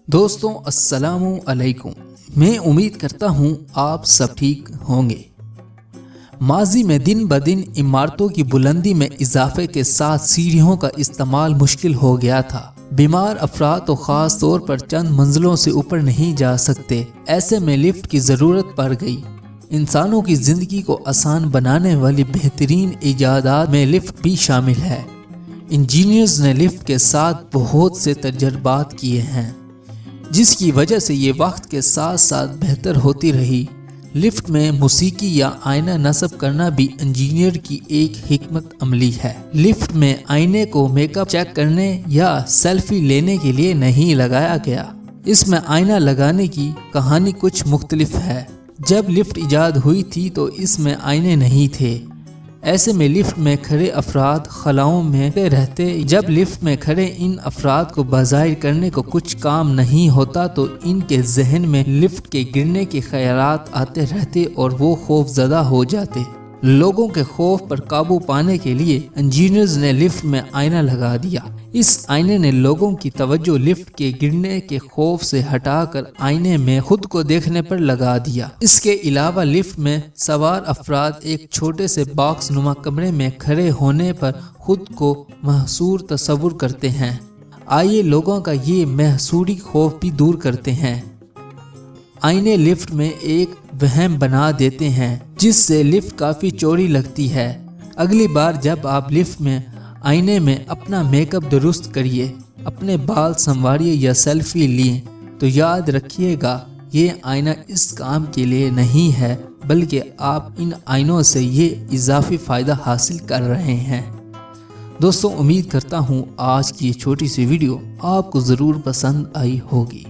दोस्तों अस्सलाम अलैकुम। मैं उम्मीद करता हूँ आप सब ठीक होंगे। माजी में दिन ब दिन इमारतों की बुलंदी में इजाफे के साथ सीढ़ियों का इस्तेमाल मुश्किल हो गया था। बीमार अफराद तो खास तौर पर चंद मंजिलों से ऊपर नहीं जा सकते, ऐसे में लिफ्ट की ज़रूरत पड़ गई। इंसानों की ज़िंदगी को आसान बनाने वाली बेहतरीन इजादात में लिफ्ट भी शामिल है। इंजीनियर्स ने लिफ्ट के साथ बहुत से तजर्बात किए हैं, जिसकी वजह से ये वक्त के साथ साथ बेहतर होती रही। लिफ्ट में मौसीकी या आईना नस्ब करना भी इंजीनियर की एक हिकमत अमली है। लिफ्ट में आईने को मेकअप चेक करने या सेल्फी लेने के लिए नहीं लगाया गया। इसमें आईना लगाने की कहानी कुछ मुख्तलिफ है। जब लिफ्ट इजाद हुई थी तो इसमें आईने नहीं थे। ऐसे में लिफ्ट में खड़े अफराद खलाओं में रहते। जब लिफ्ट में खड़े इन अफराद को बाज़ाहिर करने को कुछ काम नहीं होता तो इनके जहन में लिफ्ट के गिरने के ख्यालात आते रहते और वो खौफजदा हो जाते। लोगों के खौफ पर काबू पाने के लिए इंजीनियर्स ने लिफ्ट में आईना लगा दिया। इस आईने ने लोगों की तवज्जो लिफ्ट के गिरने के खौफ से हटाकर आईने में खुद को देखने पर लगा दिया। इसके अलावा लिफ्ट में सवार अफराद एक छोटे से बॉक्स नुमा कमरे में खड़े होने पर खुद को महसूर तस्वुर करते हैं। आइए लोगों का ये महसूरी खौफ भी दूर करते हैं। आईने लिफ्ट में एक वहम बना देते हैं, जिससे लिफ्ट काफ़ी चौड़ी लगती है। अगली बार जब आप लिफ्ट में आईने में अपना मेकअप दुरुस्त करिए, अपने बाल संवारिए या सेल्फी लिए तो याद रखिएगा ये आईना इस काम के लिए नहीं है, बल्कि आप इन आईनों से ये इजाफी फ़ायदा हासिल कर रहे हैं। दोस्तों उम्मीद करता हूँ आज की ये छोटी सी वीडियो आपको ज़रूर पसंद आई होगी।